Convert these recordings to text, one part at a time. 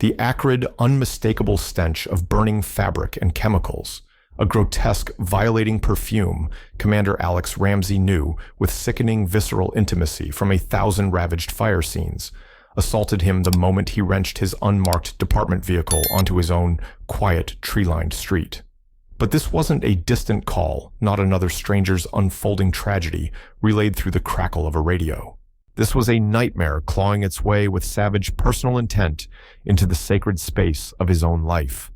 The acrid, unmistakable stench of burning fabric and chemicals, a grotesque, violating perfume Commander Alex Ramsay knew with sickening visceral intimacy from 1,000 ravaged fire scenes, assaulted him the moment he wrenched his unmarked department vehicle onto his own quiet, tree-lined street. But this wasn't a distant call, not another stranger's unfolding tragedy relayed through the crackle of a radio. This was a nightmare clawing its way with savage personal intent into the sacred space of his own life.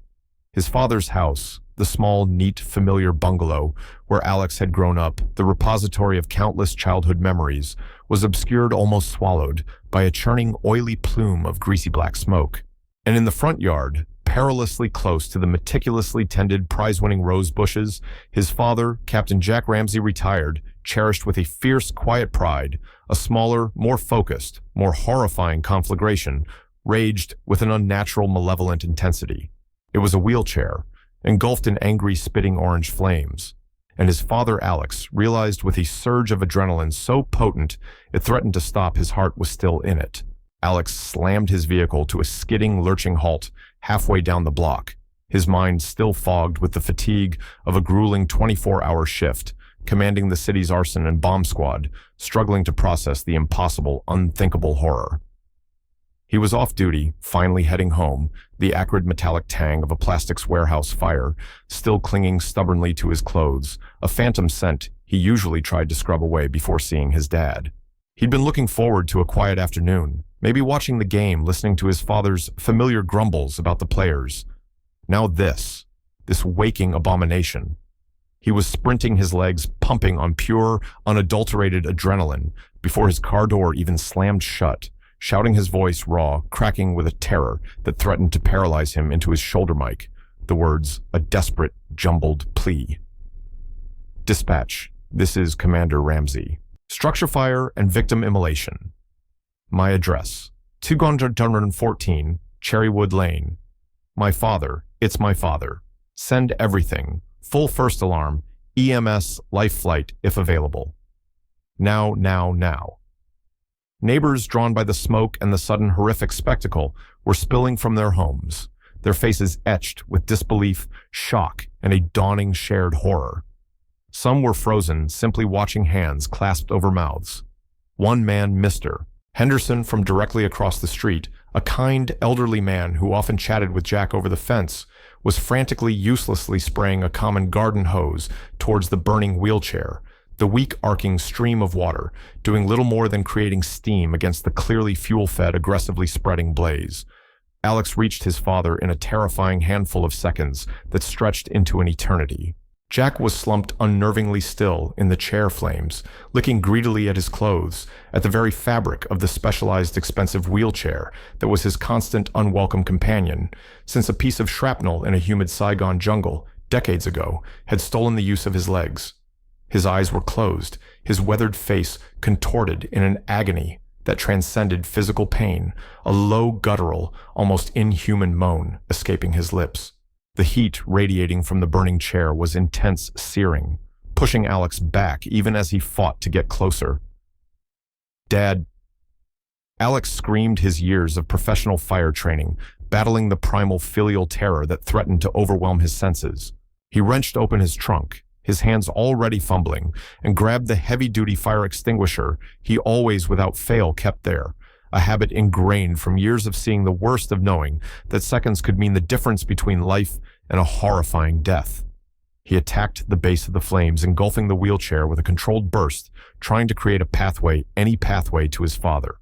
His father's house, the small, neat, familiar bungalow where Alex had grown up, the repository of countless childhood memories, was obscured, almost swallowed, by a churning, oily plume of greasy black smoke. And in the front yard, perilously close to the meticulously tended prize-winning rose bushes, his father, Captain Jack Ramsay retired, cherished with a fierce, quiet pride, a smaller, more focused, more horrifying conflagration, raged with an unnatural, malevolent intensity. It was a wheelchair, engulfed in angry, spitting orange flames, and his father, Alex, realized with a surge of adrenaline so potent it threatened to stop, his heart was still in it. Alex slammed his vehicle to a skidding, lurching halt halfway down the block, his mind still fogged with the fatigue of a grueling 24-hour shift, commanding the city's arson and bomb squad, struggling to process the impossible, unthinkable horror. He was off duty, finally heading home, the acrid metallic tang of a plastics warehouse fire still clinging stubbornly to his clothes, a phantom scent he usually tried to scrub away before seeing his dad. He'd been looking forward to a quiet afternoon, maybe watching the game, listening to his father's familiar grumbles about the players. Now this waking abomination. He was sprinting, his legs pumping on pure, unadulterated adrenaline before his car door even slammed shut, shouting, his voice raw, cracking with a terror that threatened to paralyze him, into his shoulder mic, the words, a desperate, jumbled plea. Dispatch, this is Commander Ramsay. Structure fire and victim immolation. My address, 214 Cherrywood Lane. My father, it's my father. Send everything. Full first alarm, EMS, life flight, if available. Now, now, now. Neighbors, drawn by the smoke and the sudden horrific spectacle, were spilling from their homes, their faces etched with disbelief, shock, and a dawning shared horror. Some were frozen, simply watching, hands clasped over mouths. One man, Mr. Henderson, from directly across the street, a kind, elderly man who often chatted with Jack over the fence, was frantically, uselessly spraying a common garden hose towards the burning wheelchair, the weak arcing stream of water doing little more than creating steam against the clearly fuel-fed, aggressively spreading blaze. Alex reached his father in a terrifying handful of seconds that stretched into an eternity. Jack was slumped unnervingly still in the chair flames, licking greedily at his clothes, at the very fabric of the specialized expensive wheelchair that was his constant unwelcome companion, since a piece of shrapnel in a humid Saigon jungle, decades ago, had stolen the use of his legs. His eyes were closed, his weathered face contorted in an agony that transcended physical pain, a low, guttural, almost inhuman moan escaping his lips. The heat radiating from the burning chair was intense, searing, pushing Alex back even as he fought to get closer. Dad. Alex screamed, his years of professional fire training, battling the primal filial terror that threatened to overwhelm his senses. He wrenched open his trunk, his hands already fumbling, and grabbed the heavy-duty fire extinguisher he always without fail kept there, a habit ingrained from years of seeing the worst, of knowing that seconds could mean the difference between life and a horrifying death. He attacked the base of the flames, engulfing the wheelchair with a controlled burst, trying to create a pathway, any pathway, to his father.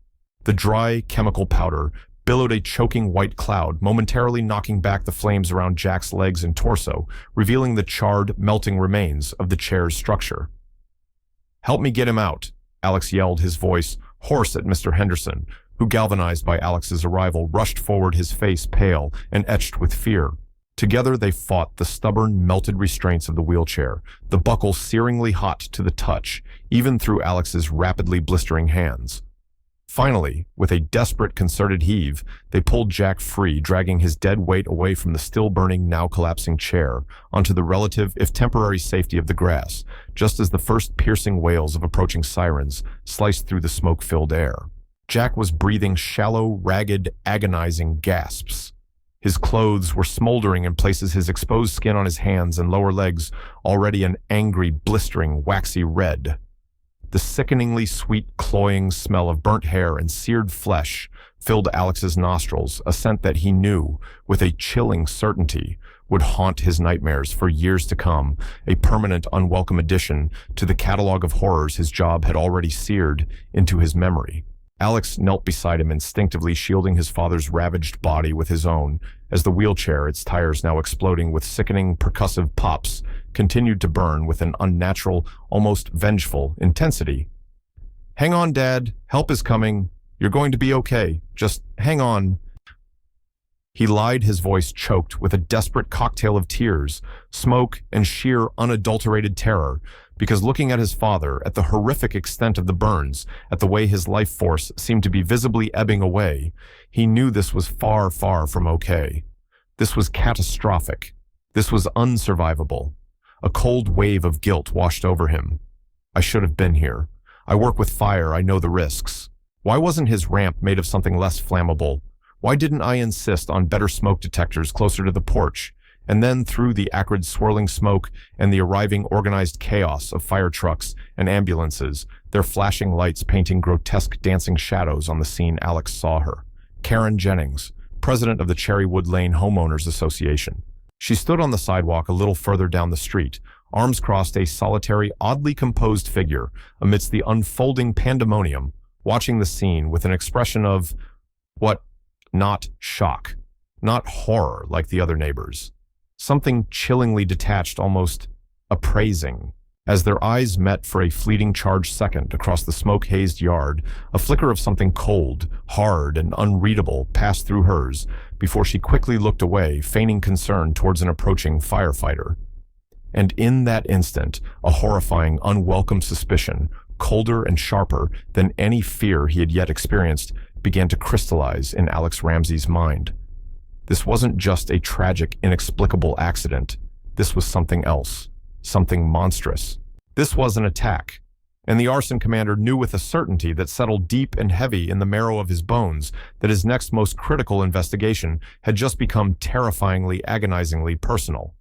The dry, chemical powder billowed a choking white cloud, momentarily knocking back the flames around Jack's legs and torso, revealing the charred, melting remains of the chair's structure. "Help me get him out," Alex yelled, his voice hoarse at Mr. Henderson, who, galvanized by Alex's arrival, rushed forward, his face pale and etched with fear. Together they fought the stubborn, melted restraints of the wheelchair, the buckle searingly hot to the touch, even through Alex's rapidly blistering hands. Finally, with a desperate, concerted heave, they pulled Jack free, dragging his dead weight away from the still-burning, now-collapsing chair, onto the relative, if temporary, safety of the grass, just as the first piercing wails of approaching sirens sliced through the smoke-filled air. Jack was breathing shallow, ragged, agonizing gasps. His clothes were smoldering in places, his exposed skin on his hands and lower legs already an angry, blistering, waxy red. The sickeningly sweet, cloying smell of burnt hair and seared flesh filled Alex's nostrils, a scent that he knew, with a chilling certainty, would haunt his nightmares for years to come, a permanent, unwelcome addition to the catalog of horrors his job had already seared into his memory. Alex knelt beside him, instinctively shielding his father's ravaged body with his own, as the wheelchair, its tires now exploding with sickening, percussive pops, continued to burn with an unnatural, almost vengeful intensity. "Hang on, Dad. Help is coming. You're going to be okay. Just hang on." He lied, his voice choked with a desperate cocktail of tears, smoke, and sheer unadulterated terror, because looking at his father, at the horrific extent of the burns, at the way his life force seemed to be visibly ebbing away, he knew this was far, far from okay. This was catastrophic. This was unsurvivable. A cold wave of guilt washed over him. "I should have been here. I work with fire, I know the risks. Why wasn't his ramp made of something less flammable? Why didn't I insist on better smoke detectors closer to the porch?" And then through the acrid swirling smoke and the arriving organized chaos of fire trucks and ambulances, their flashing lights painting grotesque dancing shadows on the scene, Alex saw her. Karen Jennings, president of the Cherrywood Lane Homeowners Association. She stood on the sidewalk a little further down the street, arms crossed, a solitary, oddly composed figure amidst the unfolding pandemonium, watching the scene with an expression of, not shock, not horror like the other neighbors. Something chillingly detached, almost appraising. As their eyes met for a fleeting charged second across the smoke-hazed yard, a flicker of something cold, hard, and unreadable passed through hers before she quickly looked away, feigning concern towards an approaching firefighter. And in that instant, a horrifying, unwelcome suspicion, colder and sharper than any fear he had yet experienced, began to crystallize in Alex Ramsay's mind. This wasn't just a tragic, inexplicable accident. This was something else, something monstrous. This was an attack, and the arson commander knew with a certainty that settled deep and heavy in the marrow of his bones that his next most critical investigation had just become terrifyingly, agonizingly personal.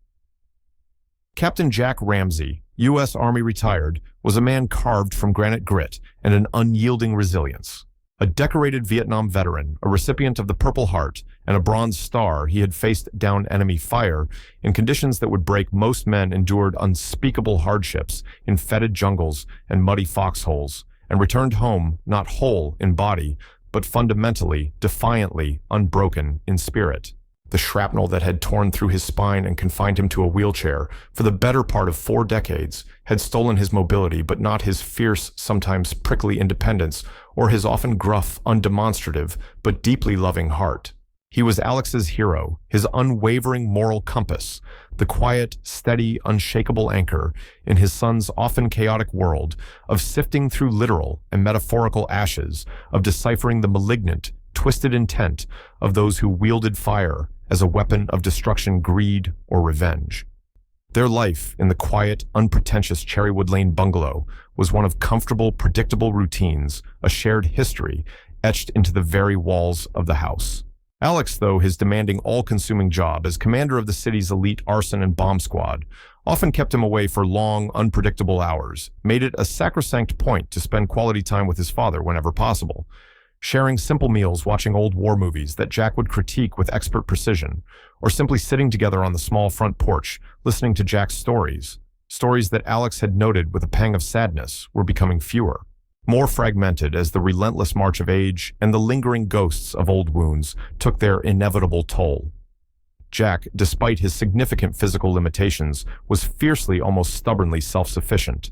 Captain Jack Ramsay, U.S. Army retired, was a man carved from granite grit and an unyielding resilience. A decorated Vietnam veteran, a recipient of the Purple Heart and a Bronze Star, he had faced down enemy fire in conditions that would break most men, endured unspeakable hardships in fetid jungles and muddy foxholes, and returned home not whole in body, but fundamentally, defiantly unbroken in spirit. The shrapnel that had torn through his spine and confined him to a wheelchair for the better part of 4 decades had stolen his mobility, but not his fierce, sometimes prickly independence or his often gruff, undemonstrative, but deeply loving heart. He was Alex's hero, his unwavering moral compass, the quiet, steady, unshakable anchor in his son's often chaotic world of sifting through literal and metaphorical ashes, of deciphering the malignant, twisted intent of those who wielded fire as a weapon of destruction, greed, or revenge. Their life in the quiet, unpretentious Cherrywood Lane bungalow was one of comfortable, predictable routines, a shared history etched into the very walls of the house. Alex, though, his demanding, all-consuming job as commander of the city's elite arson and bomb squad, often kept him away for long, unpredictable hours, made it a sacrosanct point to spend quality time with his father whenever possible, sharing simple meals, watching old war movies that Jack would critique with expert precision, or simply sitting together on the small front porch, listening to Jack's stories that Alex had noted with a pang of sadness were becoming fewer, more fragmented as the relentless march of age and the lingering ghosts of old wounds took their inevitable toll. Jack, despite his significant physical limitations, was fiercely, almost stubbornly self-sufficient.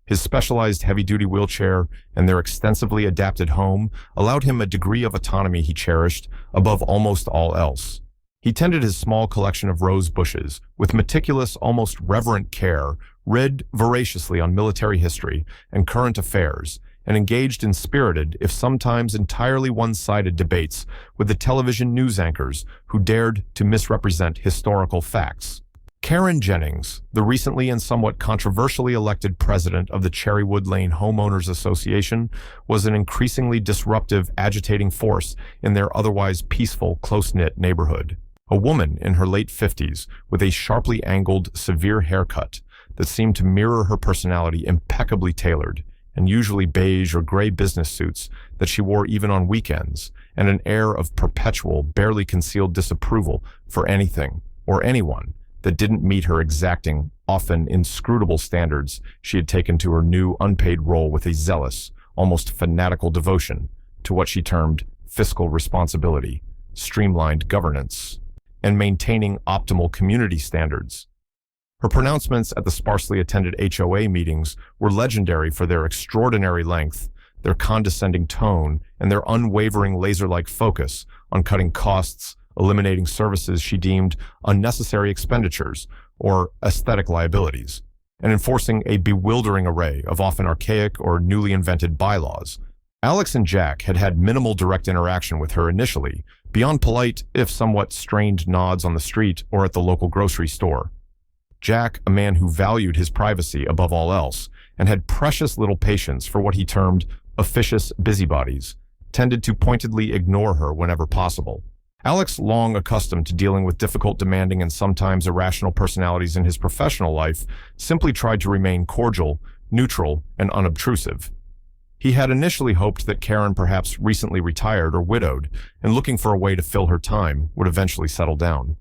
His specialized heavy-duty wheelchair and their extensively adapted home allowed him a degree of autonomy he cherished above almost all else. He tended his small collection of rose bushes with meticulous, almost reverent care, read voraciously on military history and current affairs, and engaged in spirited, if sometimes entirely one-sided debates with the television news anchors who dared to misrepresent historical facts. Karen Jennings, the recently and somewhat controversially elected president of the Cherrywood Lane Homeowners Association, was an increasingly disruptive, agitating force in their otherwise peaceful, close-knit neighborhood. A woman in her late 50s with a sharply angled, severe haircut that seemed to mirror her personality, impeccably tailored, and usually beige or gray business suits that she wore even on weekends, and an air of perpetual, barely concealed disapproval for anything or anyone that didn't meet her exacting, often inscrutable standards she had taken to her new, unpaid role with a zealous, almost fanatical devotion to what she termed fiscal responsibility, streamlined governance, and maintaining optimal community standards. Her pronouncements at the sparsely attended HOA meetings were legendary for their extraordinary length, their condescending tone, and their unwavering laser-like focus on cutting costs, eliminating services she deemed unnecessary expenditures or aesthetic liabilities, and enforcing a bewildering array of often archaic or newly invented bylaws. Alex and Jack had had minimal direct interaction with her initially, beyond polite, if somewhat strained nods on the street or at the local grocery store. Jack, a man who valued his privacy above all else, and had precious little patience for what he termed officious busybodies, tended to pointedly ignore her whenever possible. Alex, long accustomed to dealing with difficult, demanding, and sometimes irrational personalities in his professional life, simply tried to remain cordial, neutral, and unobtrusive. He had initially hoped that Karen, perhaps recently retired or widowed, and looking for a way to fill her time, would eventually settle down.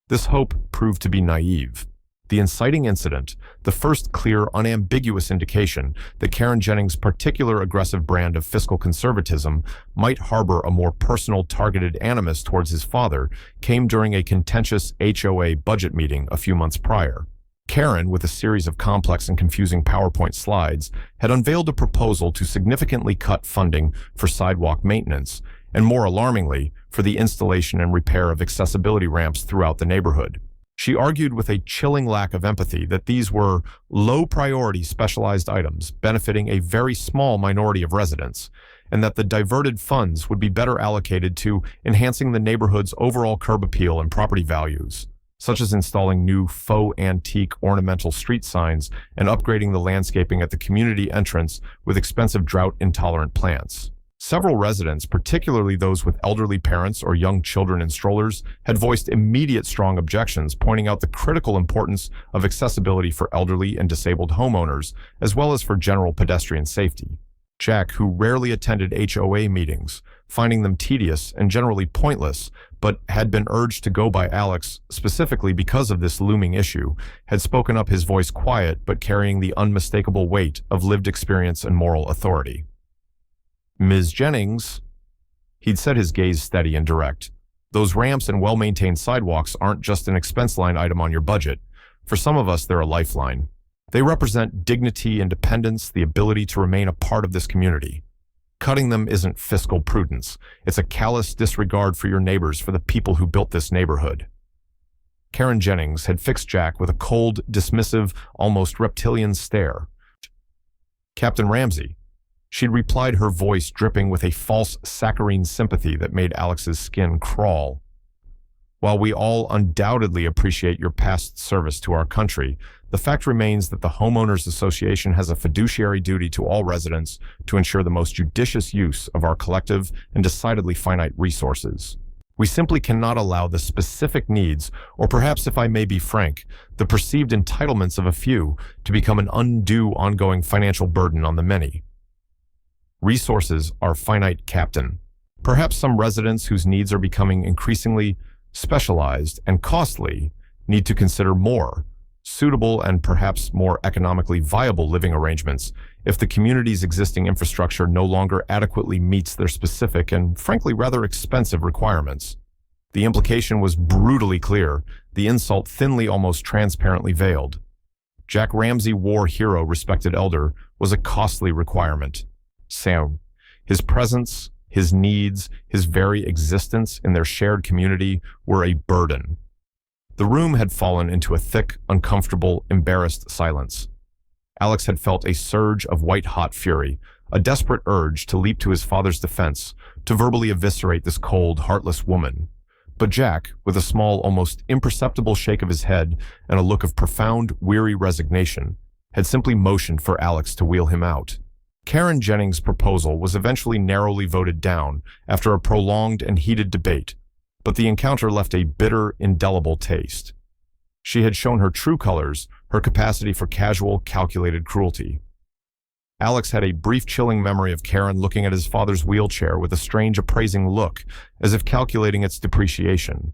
This hope proved to be naive. The inciting incident, the first clear, unambiguous indication that Karen Jennings' particular aggressive brand of fiscal conservatism might harbor a more personal, targeted animus towards his father, came during a contentious HOA budget meeting a few months prior. Karen, with a series of complex and confusing PowerPoint slides, had unveiled a proposal to significantly cut funding for sidewalk maintenance, and more alarmingly, for the installation and repair of accessibility ramps throughout the neighborhood. She argued with a chilling lack of empathy that these were low-priority specialized items benefiting a very small minority of residents, and that the diverted funds would be better allocated to enhancing the neighborhood's overall curb appeal and property values, such as installing new faux antique ornamental street signs and upgrading the landscaping at the community entrance with expensive drought-intolerant plants. Several residents, particularly those with elderly parents or young children in strollers, had voiced immediate strong objections, pointing out the critical importance of accessibility for elderly and disabled homeowners, as well as for general pedestrian safety. Jack, who rarely attended HOA meetings, finding them tedious and generally pointless, but had been urged to go by Alex specifically because of this looming issue, had spoken up, his voice quiet but carrying the unmistakable weight of lived experience and moral authority. "Ms. Jennings," he'd set his gaze steady and direct, "those ramps and well-maintained sidewalks aren't just an expense line item on your budget. For some of us, they're a lifeline. They represent dignity, independence, the ability to remain a part of this community. Cutting them isn't fiscal prudence. It's a callous disregard for your neighbors, for the people who built this neighborhood." Karen Jennings had fixed Jack with a cold, dismissive, almost reptilian stare. "Captain Ramsay," she'd replied, her voice dripping with a false saccharine sympathy that made Alex's skin crawl. "While we all undoubtedly appreciate your past service to our country, the fact remains that the Homeowners Association has a fiduciary duty to all residents to ensure the most judicious use of our collective and decidedly finite resources. We simply cannot allow the specific needs, or perhaps, if I may be frank, the perceived entitlements of a few to become an undue ongoing financial burden on the many. Resources are finite, Captain. Perhaps some residents whose needs are becoming increasingly specialized and costly need to consider more suitable and perhaps more economically viable living arrangements if the community's existing infrastructure no longer adequately meets their specific and, frankly, rather expensive requirements." The implication was brutally clear, the insult thinly, almost transparently veiled. Jack Ramsay, war hero, respected elder, was a costly requirement. So, his presence, his needs, his very existence in their shared community were a burden. The room had fallen into a thick, uncomfortable, embarrassed silence. Alex had felt a surge of white-hot fury, a desperate urge to leap to his father's defense, to verbally eviscerate this cold, heartless woman. But Jack, with a small, almost imperceptible shake of his head and a look of profound, weary resignation, had simply motioned for Alex to wheel him out. Karen Jennings' proposal was eventually narrowly voted down after a prolonged and heated debate, but the encounter left a bitter, indelible taste. She had shown her true colors, her capacity for casual, calculated cruelty. Alex had a brief chilling memory of Karen looking at his father's wheelchair with a strange appraising look, as if calculating its depreciation.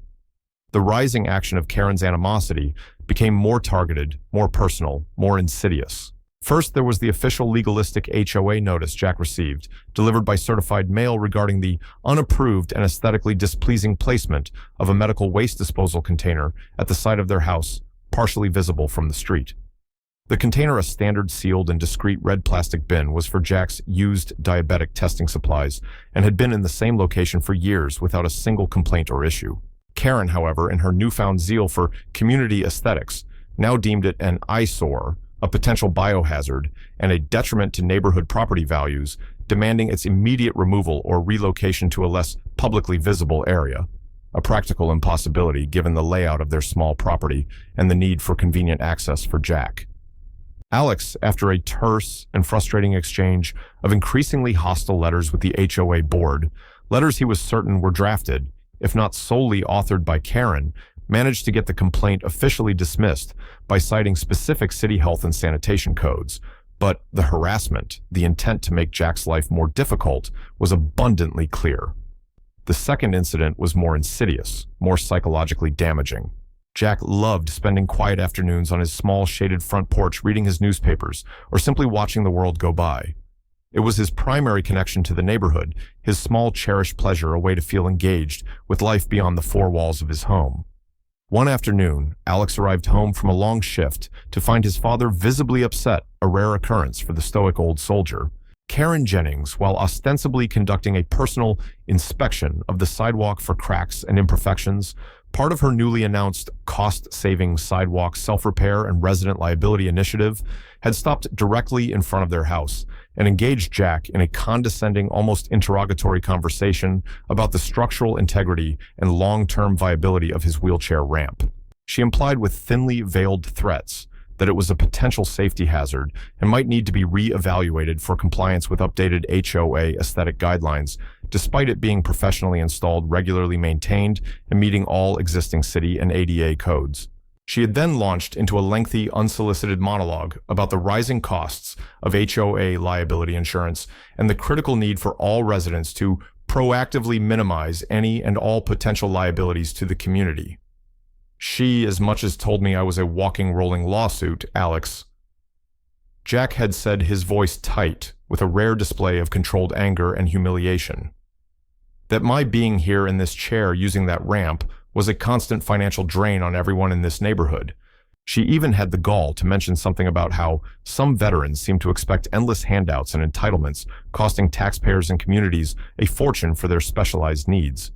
The rising action of Karen's animosity became more targeted, more personal, more insidious. First, there was the official legalistic HOA notice Jack received, delivered by certified mail regarding the unapproved and aesthetically displeasing placement of a medical waste disposal container at the side of their house, partially visible from the street. The container, a standard sealed and discreet red plastic bin, was for Jack's used diabetic testing supplies and had been in the same location for years without a single complaint or issue. Karen, however, in her newfound zeal for community aesthetics, now deemed it an eyesore, a potential biohazard, and a detriment to neighborhood property values, demanding its immediate removal or relocation to a less publicly visible area, a practical impossibility given the layout of their small property and the need for convenient access for Jack. Alex, after a terse and frustrating exchange of increasingly hostile letters with the HOA board, letters he was certain were drafted, if not solely authored by Karen, managed to get the complaint officially dismissed by citing specific city health and sanitation codes. But the harassment, the intent to make Jack's life more difficult, was abundantly clear. The second incident was more insidious, more psychologically damaging. Jack loved spending quiet afternoons on his small shaded front porch reading his newspapers or simply watching the world go by. It was his primary connection to the neighborhood, his small cherished pleasure, a way to feel engaged with life beyond the four walls of his home. One afternoon, Alex arrived home from a long shift to find his father visibly upset, a rare occurrence for the stoic old soldier. Karen Jennings, while ostensibly conducting a personal inspection of the sidewalk for cracks and imperfections, part of her newly announced cost-saving sidewalk self-repair and resident liability initiative, had stopped directly in front of their house and engaged Jack in a condescending, almost interrogatory conversation about the structural integrity and long-term viability of his wheelchair ramp. She implied with thinly veiled threats that it was a potential safety hazard and might need to be re-evaluated for compliance with updated HOA aesthetic guidelines, despite it being professionally installed, regularly maintained, and meeting all existing city and ADA codes. She had then launched into a lengthy, unsolicited monologue about the rising costs of HOA liability insurance and the critical need for all residents to proactively minimize any and all potential liabilities to the community. She as much as told me I was a walking, rolling lawsuit, Alex. Jack had said, his voice tight, with a rare display of controlled anger and humiliation. That my being here in this chair using that ramp was a constant financial drain on everyone in this neighborhood. She even had the gall to mention something about how some veterans seem to expect endless handouts and entitlements, costing taxpayers and communities a fortune for their specialized needs.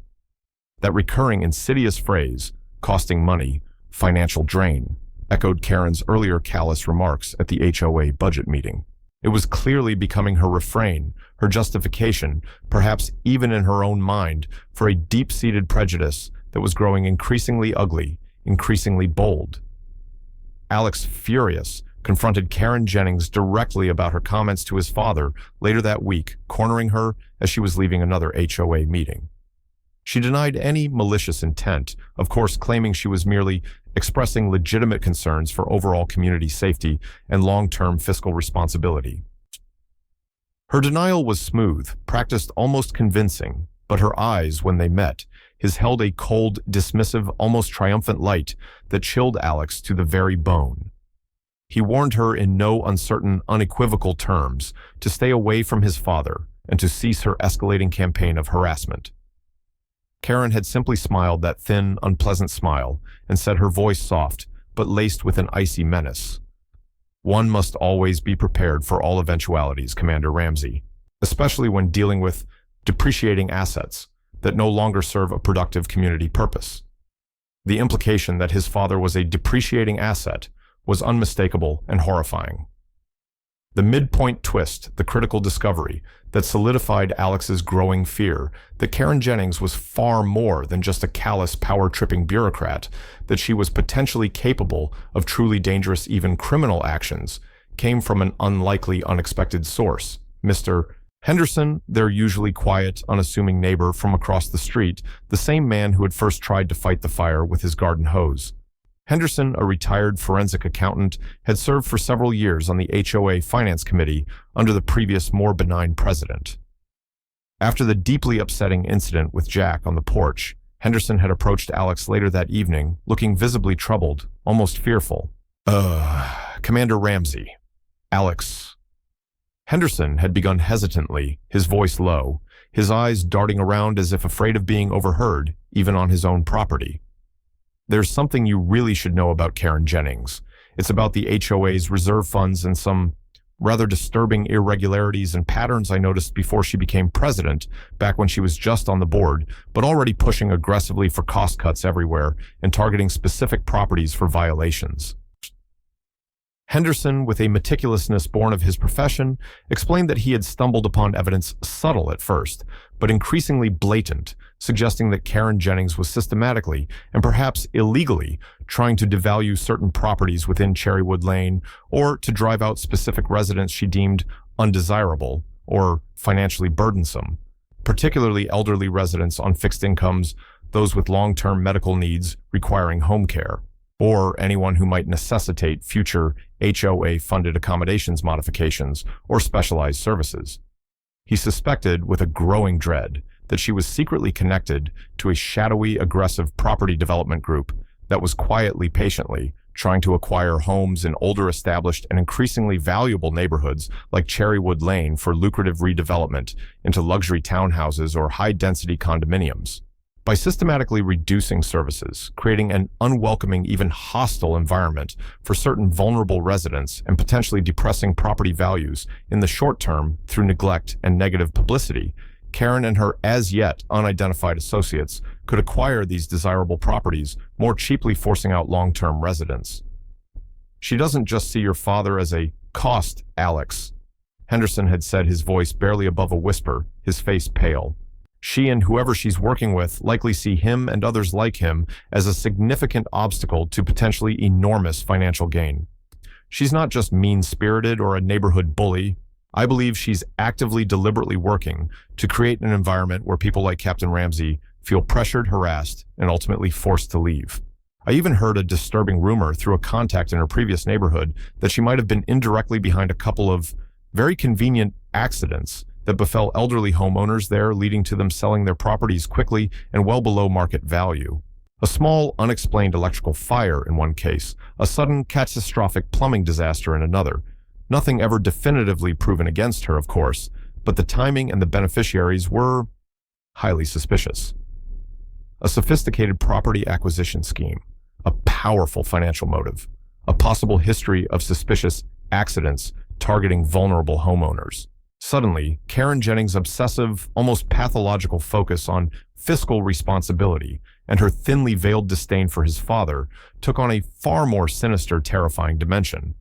That recurring insidious phrase, costing money, financial drain, echoed Karen's earlier callous remarks at the HOA budget meeting. It was clearly becoming her refrain, her justification, perhaps even in her own mind, for a deep-seated prejudice that was growing increasingly ugly, increasingly bold. Alex, furious, confronted Karen Jennings directly about her comments to his father later that week, cornering her as she was leaving another HOA meeting. She denied any malicious intent, of course claiming she was merely expressing legitimate concerns for overall community safety and long-term fiscal responsibility. Her denial was smooth, practiced almost convincing, but her eyes, when they met, held a cold, dismissive, almost triumphant light that chilled Alex to the very bone. He warned her in no uncertain, unequivocal terms to stay away from his father and to cease her escalating campaign of harassment. Karen had simply smiled that thin, unpleasant smile and said, her voice soft, but laced with an icy menace. One must always be prepared for all eventualities, Commander Ramsay, especially when dealing with depreciating assets that no longer serve a productive community purpose. The implication that his father was a depreciating asset was unmistakable and horrifying. The midpoint twist, the critical discovery, that solidified Alex's growing fear that Karen Jennings was far more than just a callous, power-tripping bureaucrat, that she was potentially capable of truly dangerous, even criminal actions, came from an unlikely, unexpected source. Mr. Henderson, their usually quiet, unassuming neighbor from across the street, the same man who had first tried to fight the fire with his garden hose. Henderson, a retired forensic accountant, had served for several years on the HOA Finance Committee under the previous more benign president. After the deeply upsetting incident with Jack on the porch, Henderson had approached Alex later that evening, looking visibly troubled, almost fearful. Commander Ramsay. Alex. Henderson had begun hesitantly, his voice low, his eyes darting around as if afraid of being overheard, even on his own property. There's something you really should know about Karen Jennings. It's about the HOA's reserve funds and some rather disturbing irregularities and patterns I noticed before she became president, back when she was just on the board, but already pushing aggressively for cost cuts everywhere and targeting specific properties for violations. Henderson, with a meticulousness born of his profession, explained that he had stumbled upon evidence subtle at first, but increasingly blatant, suggesting that Karen Jennings was systematically, and perhaps illegally, trying to devalue certain properties within Cherrywood Lane or to drive out specific residents she deemed undesirable or financially burdensome, particularly elderly residents on fixed incomes, those with long-term medical needs requiring home care, or anyone who might necessitate future HOA-funded accommodations modifications or specialized services. He suspected, with a growing dread, that she was secretly connected to a shadowy, aggressive property development group that was quietly, patiently trying to acquire homes in older, established, and increasingly valuable neighborhoods like Cherrywood Lane for lucrative redevelopment into luxury townhouses or high-density condominiums. By systematically reducing services, creating an unwelcoming, even hostile environment for certain vulnerable residents, and potentially depressing property values in the short term through neglect and negative publicity, Karen and her as-yet unidentified associates could acquire these desirable properties, more cheaply forcing out long-term residents. She doesn't just see your father as a cost, Alex, Henderson had said, his voice barely above a whisper, his face pale. She and whoever she's working with likely see him and others like him as a significant obstacle to potentially enormous financial gain. She's not just mean-spirited or a neighborhood bully. I believe she's actively, deliberately working to create an environment where people like Captain Ramsay feel pressured, harassed, and ultimately forced to leave. I even heard a disturbing rumor through a contact in her previous neighborhood that she might have been indirectly behind a couple of very convenient accidents that befell elderly homeowners there, leading to them selling their properties quickly and well below market value. A small, unexplained electrical fire in one case, a sudden, catastrophic plumbing disaster in another. Nothing ever definitively proven against her, of course, but the timing and the beneficiaries were highly suspicious. A sophisticated property acquisition scheme, a powerful financial motive, a possible history of suspicious accidents targeting vulnerable homeowners. Suddenly, Karen Jennings' obsessive, almost pathological focus on fiscal responsibility and her thinly veiled disdain for his father took on a far more sinister, terrifying dimension.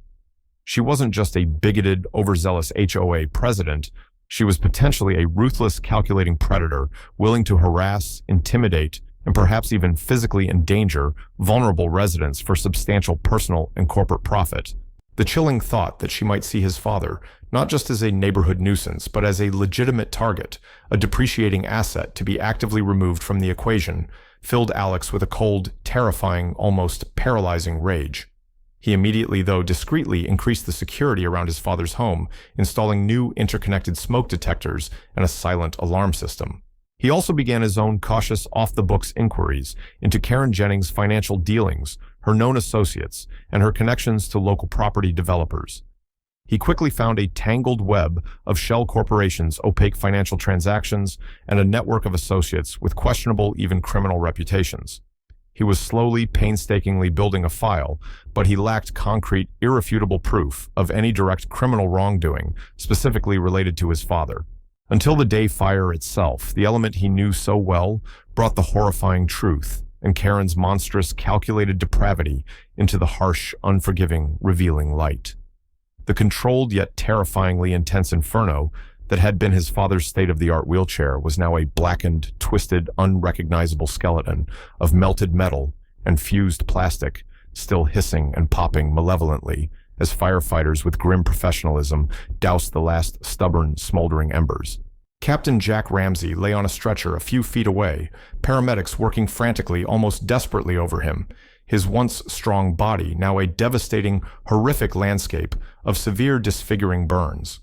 She wasn't just a bigoted, overzealous HOA president. She was potentially a ruthless, calculating predator, willing to harass, intimidate, and perhaps even physically endanger vulnerable residents for substantial personal and corporate profit. The chilling thought that she might see his father not just as a neighborhood nuisance, but as a legitimate target, a depreciating asset to be actively removed from the equation, filled Alex with a cold, terrifying, almost paralyzing rage. He immediately, though discreetly, increased the security around his father's home, installing new interconnected smoke detectors and a silent alarm system. He also began his own cautious, off-the-books inquiries into Karen Jennings' financial dealings, her known associates, and her connections to local property developers. He quickly found a tangled web of shell corporations, opaque financial transactions, and a network of associates with questionable, even criminal reputations. He was slowly, painstakingly building a file, but he lacked concrete, irrefutable proof of any direct criminal wrongdoing, specifically related to his father. Until the day fire itself, the element he knew so well, brought the horrifying truth and Karen's monstrous, calculated depravity into the harsh, unforgiving, revealing light. The The controlled yet terrifyingly intense inferno that had been his father's state-of-the-art wheelchair was now a blackened, twisted, unrecognizable skeleton of melted metal and fused plastic, still hissing and popping malevolently as firefighters with grim professionalism doused the last stubborn, smoldering embers. Captain Jack Ramsay lay on a stretcher a few feet away, paramedics working frantically, almost desperately over him, his once strong body now a devastating, horrific landscape of severe disfiguring burns.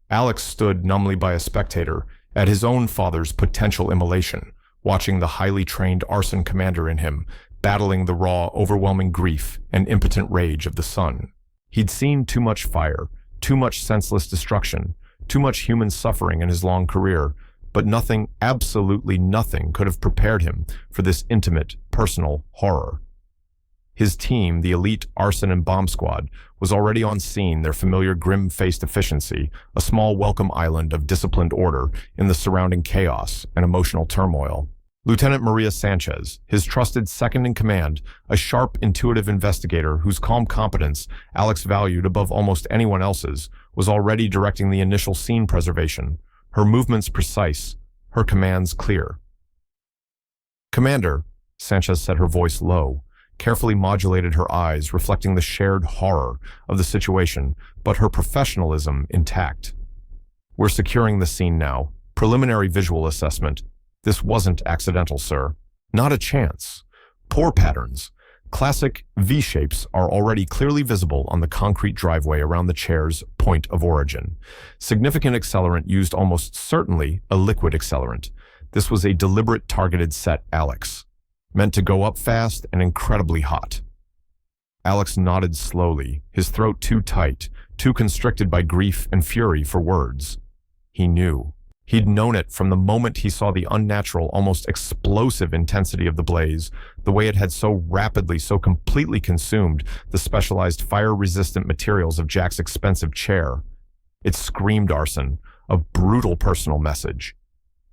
Alex stood numbly by a spectator at his own father's potential immolation, watching the highly trained arson commander in him battling the raw, overwhelming grief and impotent rage of the son. He'd seen too much fire, too much senseless destruction, too much human suffering in his long career, but nothing, absolutely nothing, could have prepared him for this intimate, personal horror. His team, the elite arson and bomb squad, was already on scene, their familiar grim-faced efficiency, a small welcome island of disciplined order in the surrounding chaos and emotional turmoil. Lieutenant Maria Sanchez, his trusted second-in-command, a sharp, intuitive investigator whose calm competence Alex valued above almost anyone else's, was already directing the initial scene preservation, her movements precise, her commands clear. "Commander," Sanchez said, her voice low, carefully modulated her eyes, reflecting the shared horror of the situation, but her professionalism intact. "We're securing the scene now. Preliminary visual assessment. This wasn't accidental, sir. Not a chance. Pore patterns. Classic V-shapes are already clearly visible on the concrete driveway around the chair's point of origin. Significant accelerant used, almost certainly a liquid accelerant. This was a deliberate targeted set, Alex. Meant to go up fast and incredibly hot." Alex nodded slowly, his throat too tight, too constricted by grief and fury for words. He knew. He'd known it from the moment he saw the unnatural, almost explosive intensity of the blaze, the way it had so rapidly, so completely consumed the specialized fire-resistant materials of Jack's expensive chair. It screamed arson, a brutal personal message.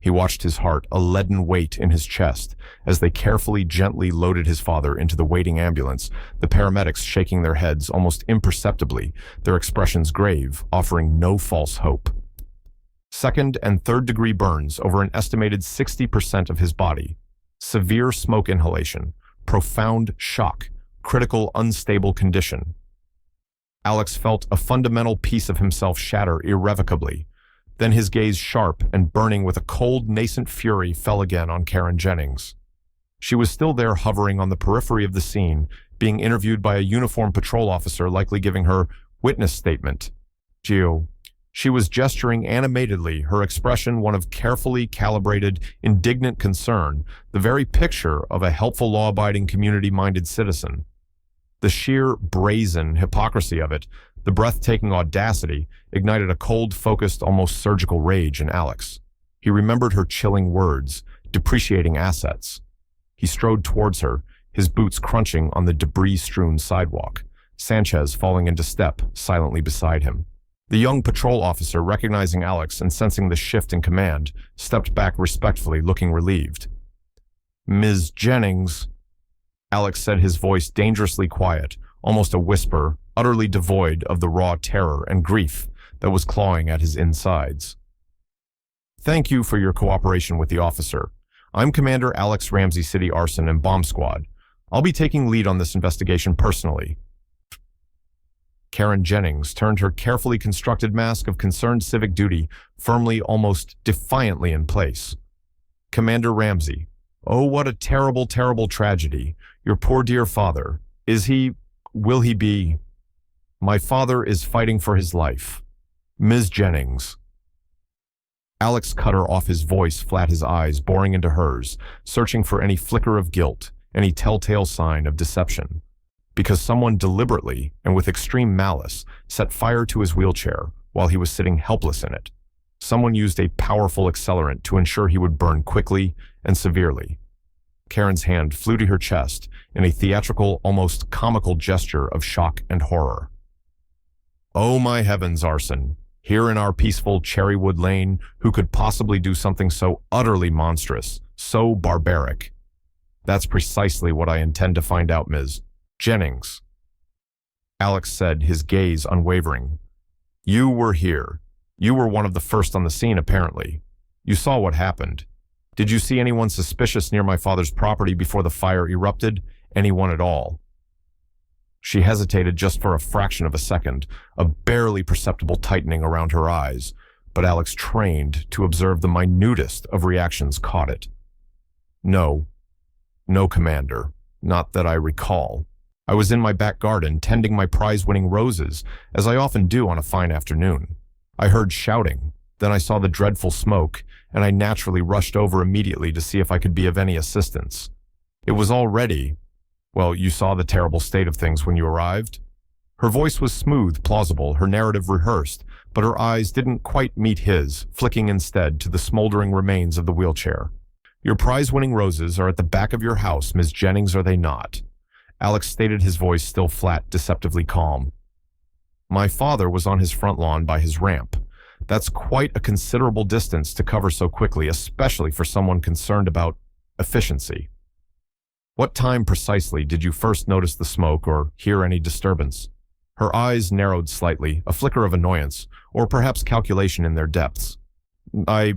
He watched his heart, a leaden weight in his chest, as they carefully, gently loaded his father into the waiting ambulance, the paramedics shaking their heads almost imperceptibly, their expressions grave, offering no false hope. Second and third degree burns over an estimated 60% of his body. Severe smoke inhalation, profound shock, critical unstable condition. Alex felt a fundamental piece of himself shatter irrevocably. Then his gaze, sharp and burning with a cold, nascent fury, fell again on Karen Jennings. She was still there, hovering on the periphery of the scene, being interviewed by a uniformed patrol officer, likely giving her witness statement. Gio. She was gesturing animatedly, her expression one of carefully calibrated, indignant concern, the very picture of a helpful, law-abiding, community-minded citizen. The sheer, brazen hypocrisy of it, the breathtaking audacity, ignited a cold, focused, almost surgical rage in Alex. He remembered her chilling words, depreciating assets. He strode towards her, his boots crunching on the debris-strewn sidewalk, Sanchez falling into step, silently beside him. The young patrol officer, recognizing Alex and sensing the shift in command, stepped back respectfully, looking relieved. "Ms. Jennings," Alex said, his voice dangerously quiet, almost a whisper, utterly devoid of the raw terror and grief that was clawing at his insides. "Thank you for your cooperation with the officer. I'm Commander Alex Ramsay, City Arson and Bomb Squad. I'll be taking lead on this investigation personally." Karen Jennings turned her carefully constructed mask of concerned civic duty firmly, almost defiantly in place. "Commander Ramsay, oh, what a terrible, terrible tragedy. Your poor dear father. Will he be? My father is fighting for his life. Ms. Jennings." Alex cut her off, his voice flat, his eyes boring into hers, searching for any flicker of guilt, any telltale sign of deception. Because someone deliberately and with extreme malice set fire to his wheelchair while he was sitting helpless in it. Someone used a powerful accelerant to ensure he would burn quickly and severely. Karen's hand flew to her chest in a theatrical, almost comical gesture of shock and horror. "Oh my heavens, Arson. Here in our peaceful Cherrywood Lane, who could possibly do something so utterly monstrous, so barbaric?" "That's precisely what I intend to find out, Ms. Jennings." Alex said, his gaze unwavering. You were here. You were one of the first on the scene, apparently. You saw what happened. Did you see anyone suspicious near my father's property before the fire erupted? Anyone at all? She hesitated just for a fraction of a second, a barely perceptible tightening around her eyes, but Alex, trained to observe the minutest of reactions, caught it. No, Commander. Not that I recall. I was in my back garden tending my prize-winning roses, as I often do on a fine afternoon. I heard shouting, then I saw the dreadful smoke, and I naturally rushed over immediately to see if I could be of any assistance. It was already... Well, you saw the terrible state of things when you arrived. Her voice was smooth, plausible, her narrative rehearsed, but her eyes didn't quite meet his, flicking instead to the smoldering remains of the wheelchair. Your prize-winning roses are at the back of your house, Ms. Jennings, are they not? Alex stated, his voice still flat, deceptively calm. My father was on his front lawn by his ramp. That's quite a considerable distance to cover so quickly, especially for someone concerned about efficiency. What time precisely did you first notice the smoke or hear any disturbance? Her eyes narrowed slightly, a flicker of annoyance, or perhaps calculation in their depths. I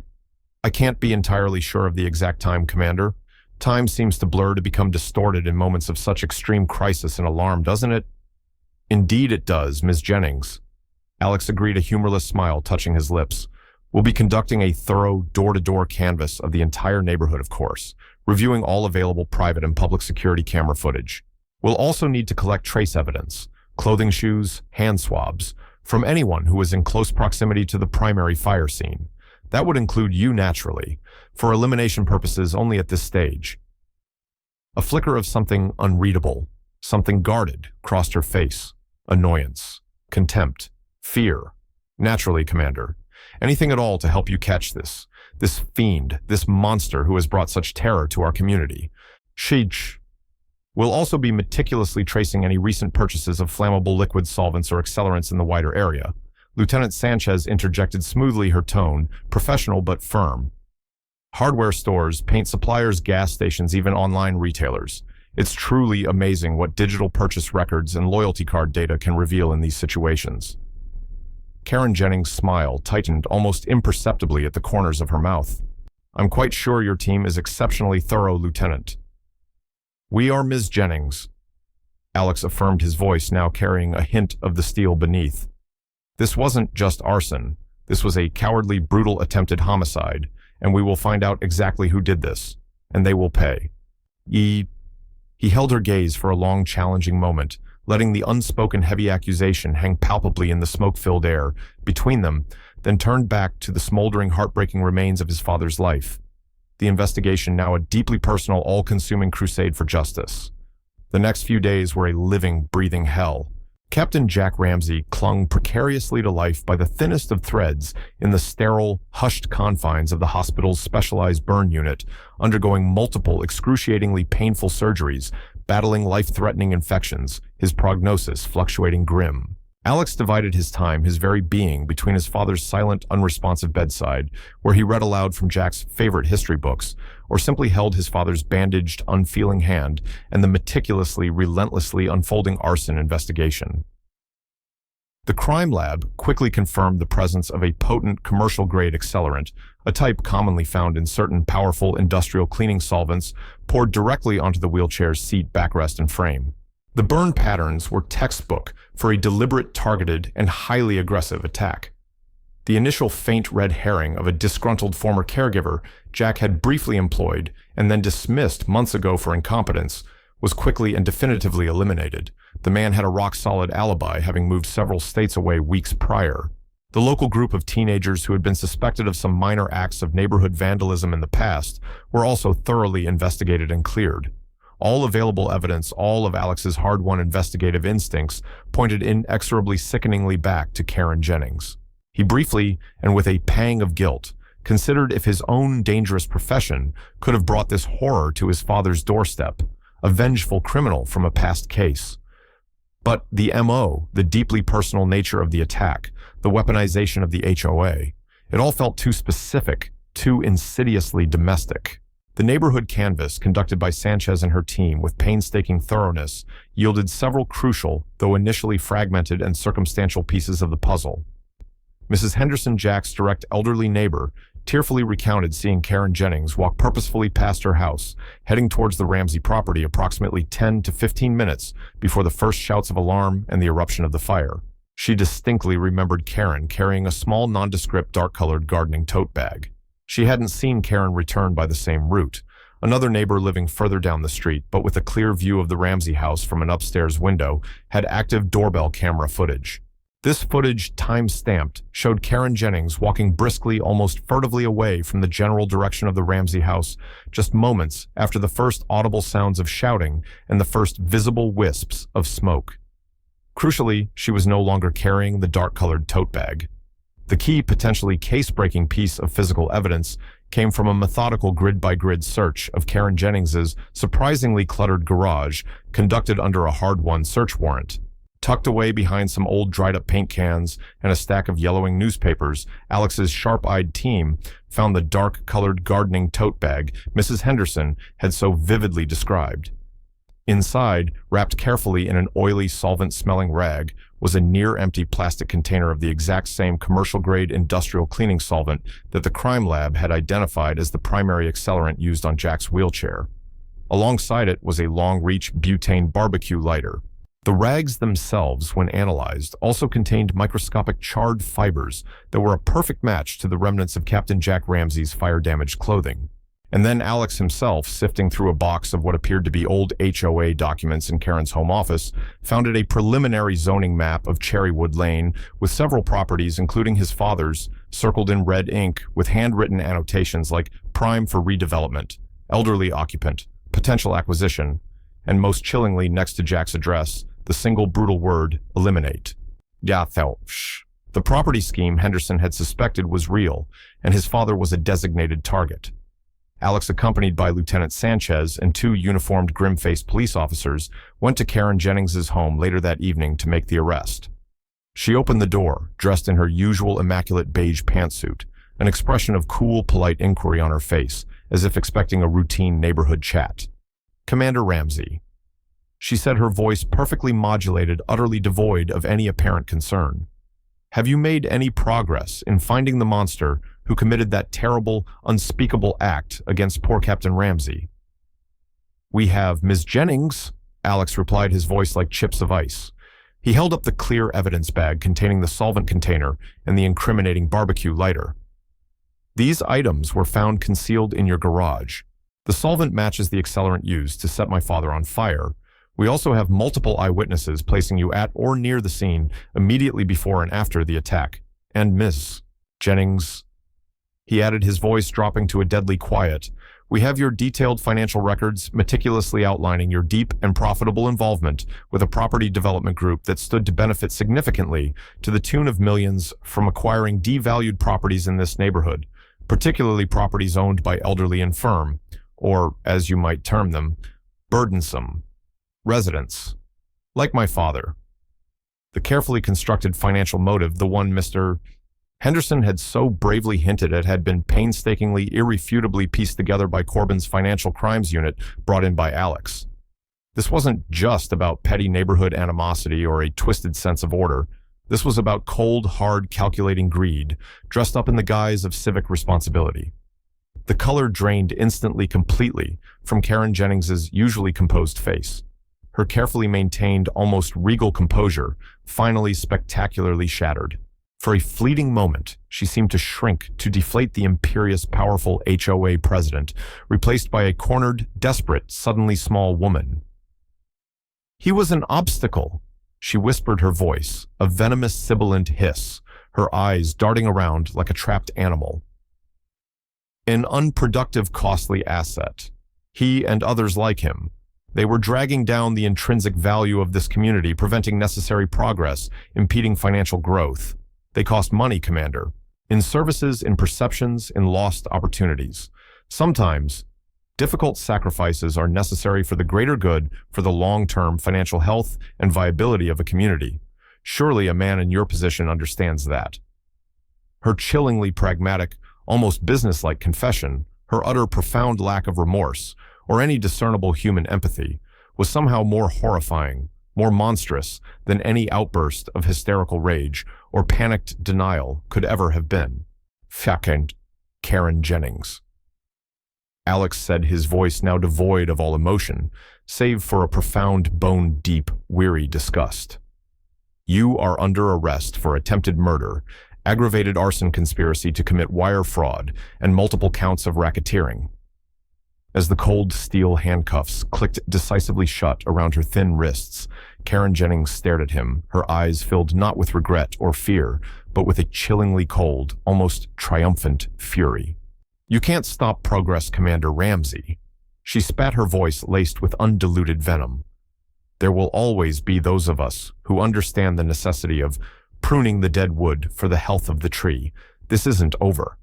can't be entirely sure of the exact time, Commander. Time seems to blur, to become distorted in moments of such extreme crisis and alarm, doesn't it? Indeed it does, Ms. Jennings. Alex agreed, a humorless smile touching his lips. We'll be conducting a thorough door-to-door canvass of the entire neighborhood, of course, reviewing all available private and public security camera footage. We'll also need to collect trace evidence, clothing, shoes, hand swabs, from anyone who was in close proximity to the primary fire scene. That would include you, naturally, for elimination purposes only at this stage. A flicker of something unreadable, something guarded, crossed her face. Annoyance, contempt, fear. Naturally, Commander. Anything at all to help you catch this fiend, this monster who has brought such terror to our community. We'll also be meticulously tracing any recent purchases of flammable liquid solvents or accelerants in the wider area. Lieutenant Sanchez interjected smoothly, her tone professional but firm. Hardware stores, paint suppliers, gas stations, even online retailers. It's truly amazing what digital purchase records and loyalty card data can reveal in these situations. Karen Jennings' smile tightened almost imperceptibly at the corners of her mouth. I'm quite sure your team is exceptionally thorough, Lieutenant. We are, Ms. Jennings. Alex affirmed, his voice now carrying a hint of the steel beneath. This wasn't just arson. This was a cowardly, brutal attempted homicide, and we will find out exactly who did this, and they will pay. He held her gaze for a long, challenging moment, letting the unspoken heavy accusation hang palpably in the smoke-filled air between them, then turned back to the smoldering, heartbreaking remains of his father's life. The investigation now a deeply personal, all-consuming crusade for justice. The next few days were a living, breathing hell. Captain Jack Ramsay clung precariously to life by the thinnest of threads in the sterile, hushed confines of the hospital's specialized burn unit, undergoing multiple excruciatingly painful surgeries, battling life-threatening infections, his prognosis fluctuating grim. Alex divided his time, his very being, between his father's silent, unresponsive bedside, where he read aloud from Jack's favorite history books, or simply held his father's bandaged, unfeeling hand, and the meticulously, relentlessly unfolding arson investigation. The crime lab quickly confirmed the presence of a potent commercial-grade accelerant, a type commonly found in certain powerful industrial cleaning solvents poured directly onto the wheelchair's seat, backrest, and frame. The burn patterns were textbook for a deliberate, targeted, and highly aggressive attack. The initial faint red herring of a disgruntled former caregiver Jack had briefly employed and then dismissed months ago for incompetence was quickly and definitively eliminated. The man had a rock-solid alibi, having moved several states away weeks prior. The local group of teenagers who had been suspected of some minor acts of neighborhood vandalism in the past were also thoroughly investigated and cleared. All available evidence, all of Alex's hard-won investigative instincts, pointed inexorably, sickeningly back to Karen Jennings. He briefly, and with a pang of guilt, considered if his own dangerous profession could have brought this horror to his father's doorstep, a vengeful criminal from a past case. But the MO, the deeply personal nature of the attack, the weaponization of the HOA, it all felt too specific, too insidiously domestic. The neighborhood canvass, conducted by Sanchez and her team with painstaking thoroughness, yielded several crucial, though initially fragmented and circumstantial pieces of the puzzle. Mrs. Henderson, Jack's direct elderly neighbor, tearfully recounted seeing Karen Jennings walk purposefully past her house, heading towards the Ramsay property approximately 10 to 15 minutes before the first shouts of alarm and the eruption of the fire. She distinctly remembered Karen carrying a small nondescript dark-colored gardening tote bag. She hadn't seen Karen return by the same route. Another neighbor living further down the street, but with a clear view of the Ramsay house from an upstairs window, had active doorbell camera footage. This footage, time-stamped, showed Karen Jennings walking briskly, almost furtively away from the general direction of the Ramsay house just moments after the first audible sounds of shouting and the first visible wisps of smoke. Crucially, she was no longer carrying the dark-colored tote bag. The key, potentially case-breaking piece of physical evidence came from a methodical grid-by-grid search of Karen Jennings's surprisingly cluttered garage, conducted under a hard-won search warrant. Tucked away behind some old dried-up paint cans and a stack of yellowing newspapers, Alex's sharp-eyed team found the dark-colored gardening tote bag Mrs. Henderson had so vividly described. Inside, wrapped carefully in an oily, solvent-smelling rag, was a near-empty plastic container of the exact same commercial-grade industrial cleaning solvent that the crime lab had identified as the primary accelerant used on Jack's wheelchair. Alongside it was a long-reach butane barbecue lighter. The rags themselves, when analyzed, also contained microscopic charred fibers that were a perfect match to the remnants of Captain Jack Ramsay's fire-damaged clothing. And then Alex himself, sifting through a box of what appeared to be old HOA documents in Karen's home office, found a preliminary zoning map of Cherrywood Lane with several properties, including his father's, circled in red ink with handwritten annotations like prime for redevelopment, elderly occupant, potential acquisition, and most chillingly next to Jack's address, the single brutal word, eliminate. The property scheme Henderson had suspected was real, and his father was a designated target. Alex, accompanied by Lieutenant Sanchez and two uniformed grim-faced police officers, went to Karen Jennings's home later that evening to make the arrest. She opened the door, dressed in her usual immaculate beige pantsuit, an expression of cool, polite inquiry on her face, as if expecting a routine neighborhood chat. "Commander Ramsay," she said, her voice perfectly modulated, utterly devoid of any apparent concern. "Have you made any progress in finding the monster who committed that terrible, unspeakable act against poor Captain Ramsay?" "We have, Ms. Jennings," Alex replied, his voice like chips of ice. He held up the clear evidence bag containing the solvent container and the incriminating barbecue lighter. "These items were found concealed in your garage. The solvent matches the accelerant used to set my father on fire. We also have multiple eyewitnesses placing you at or near the scene immediately before and after the attack. And Miss Jennings," he added, his voice dropping to a deadly quiet, "we have your detailed financial records meticulously outlining your deep and profitable involvement with a property development group that stood to benefit significantly to the tune of millions from acquiring devalued properties in this neighborhood, particularly properties owned by elderly infirm, or, as you might term them, burdensome residents, like my father. The carefully constructed financial motive, the one Mr. Henderson had so bravely hinted at, had been painstakingly, irrefutably pieced together by Corbin's Financial Crimes Unit brought in by Alex. This wasn't just about petty neighborhood animosity or a twisted sense of order. This was about cold, hard, calculating greed, dressed up in the guise of civic responsibility. The color drained instantly, completely, from Karen Jennings's usually composed face. Her carefully maintained, almost regal composure finally spectacularly shattered. For a fleeting moment, she seemed to shrink, to deflate the imperious, powerful HOA president, replaced by a cornered, desperate, suddenly small woman. "He was an obstacle," she whispered, her voice a venomous, sibilant hiss, her eyes darting around like a trapped animal. "An unproductive, costly asset. He and others like him. They were dragging down the intrinsic value of this community, preventing necessary progress, impeding financial growth. They cost money, Commander. In services, in perceptions, in lost opportunities. Sometimes, difficult sacrifices are necessary for the greater good, for the long-term financial health and viability of a community. Surely a man in your position understands that." Her chillingly pragmatic, almost businesslike confession Her utter profound lack of remorse, or any discernible human empathy, was somehow more horrifying, more monstrous than any outburst of hysterical rage or panicked denial could ever have been. Fucking Karen Jennings. Alex said, his voice now devoid of all emotion, save for a profound, bone-deep, weary disgust. You are under arrest for attempted murder, aggravated arson conspiracy to commit wire fraud, and multiple counts of racketeering. As the cold steel handcuffs clicked decisively shut around her thin wrists, Karen Jennings stared at him, her eyes filled not with regret or fear, but with a chillingly cold, almost triumphant fury. You can't stop progress, Commander Ramsay. She spat, her voice laced with undiluted venom. There will always be those of us who understand the necessity of pruning the dead wood for the health of the tree. This isn't over.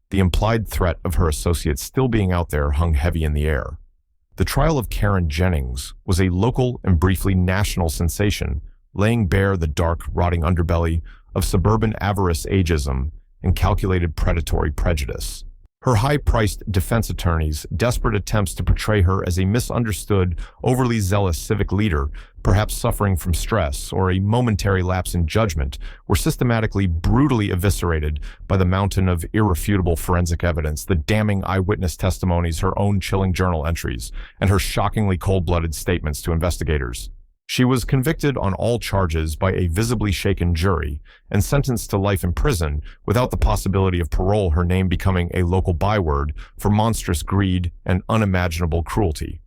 The implied threat of her associates still being out there hung heavy in the air. The trial of Karen Jennings was a local and briefly national sensation, laying bare the dark, rotting underbelly of suburban avarice, ageism, and calculated predatory prejudice. Her high-priced defense attorneys' desperate attempts to portray her as a misunderstood, overly zealous civic leader, perhaps suffering from stress or a momentary lapse in judgment, were systematically, brutally eviscerated by the mountain of irrefutable forensic evidence, the damning eyewitness testimonies, her own chilling journal entries, and her shockingly cold-blooded statements to investigators. She was convicted on all charges by a visibly shaken jury and sentenced to life in prison without the possibility of parole, her name becoming a local byword for monstrous greed and unimaginable cruelty.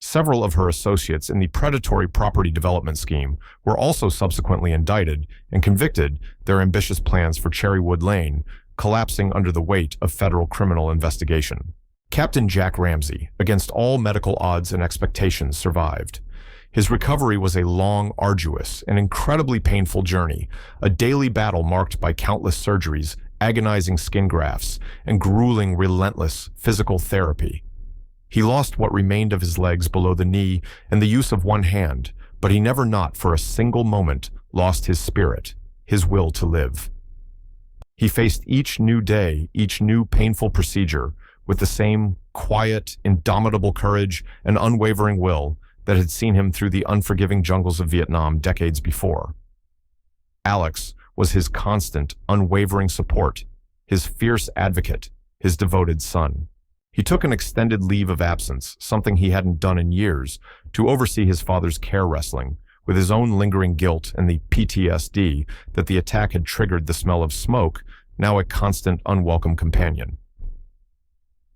Several of her associates in the predatory property development scheme were also subsequently indicted and convicted, their ambitious plans for Cherrywood Lane collapsing under the weight of federal criminal investigation. Captain Jack Ramsay, against all medical odds and expectations, survived. His recovery was a long, arduous, and incredibly painful journey, a daily battle marked by countless surgeries, agonizing skin grafts, and grueling, relentless physical therapy. He lost what remained of his legs below the knee and the use of one hand, but he never, not for a single moment, lost his spirit, his will to live. He faced each new day, each new painful procedure, with the same quiet, indomitable courage and unwavering will that had seen him through the unforgiving jungles of Vietnam decades before. Alex was his constant, unwavering support, his fierce advocate, his devoted son. He took an extended leave of absence, something he hadn't done in years, to oversee his father's care wrestling, with his own lingering guilt and the PTSD that the attack had triggered, the smell of smoke, now a constant, unwelcome companion.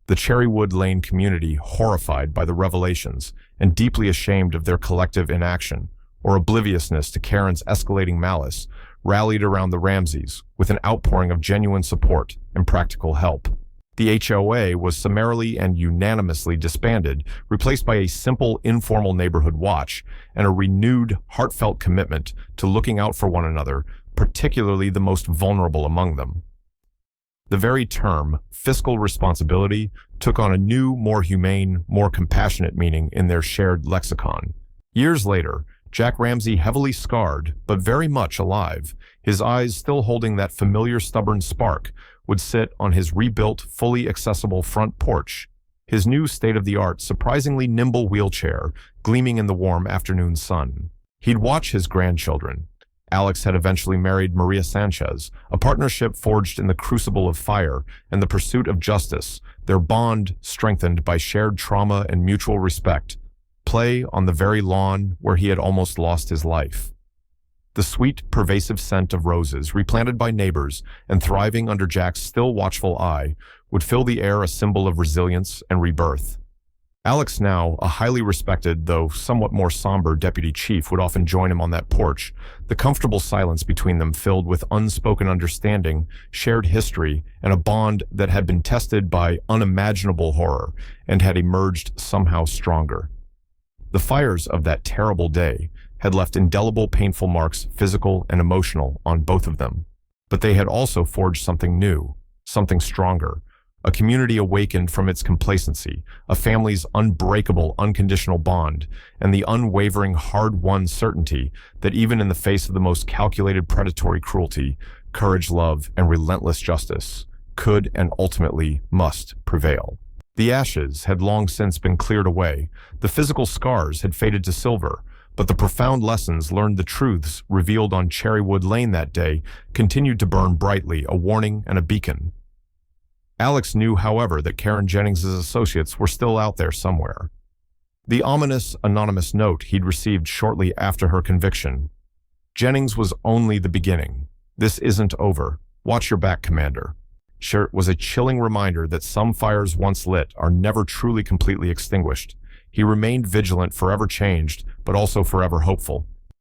The Cherrywood Lane community, horrified by the revelations and deeply ashamed of their collective inaction or obliviousness to Karen's escalating malice, rallied around the Ramsays with an outpouring of genuine support and practical help. The HOA was summarily and unanimously disbanded, replaced by a simple, informal neighborhood watch and a renewed, heartfelt commitment to looking out for one another, particularly the most vulnerable among them. The very term, fiscal responsibility, took on a new, more humane, more compassionate meaning in their shared lexicon. Years later, Jack Ramsay, heavily scarred, but very much alive, his eyes still holding that familiar stubborn spark, would sit on his rebuilt, fully accessible front porch, his new state-of-the-art, surprisingly nimble wheelchair gleaming in the warm afternoon sun. He'd watch his grandchildren. Alex had eventually married Maria Sanchez, a partnership forged in the crucible of fire and the pursuit of justice, their bond strengthened by shared trauma and mutual respect, play on the very lawn where he had almost lost his life. The sweet, pervasive scent of roses, replanted by neighbors and thriving under Jack's still watchful eye, would fill the air, a symbol of resilience and rebirth. Alex, now a highly respected, though somewhat more somber deputy chief, would often join him on that porch, the comfortable silence between them filled with unspoken understanding, shared history, and a bond that had been tested by unimaginable horror and had emerged somehow stronger. The fires of that terrible day had left indelible, painful marks, physical and emotional, on both of them. But they had also forged something new, something stronger, a community awakened from its complacency, a family's unbreakable, unconditional bond, and the unwavering, hard-won certainty that even in the face of the most calculated predatory cruelty, courage, love, and relentless justice could and ultimately must prevail. The ashes had long since been cleared away, the physical scars had faded to silver, but the profound lessons learned, the truths revealed on Cherrywood Lane that day, continued to burn brightly, a warning and a beacon. Alex knew, however, that Karen Jennings' associates were still out there somewhere. The ominous, anonymous note he'd received shortly after her conviction. Jennings was only the beginning. This isn't over. Watch your back, Commander. Shirt was a chilling reminder that some fires once lit are never truly completely extinguished. He remained vigilant, forever changed, but also forever hopeful.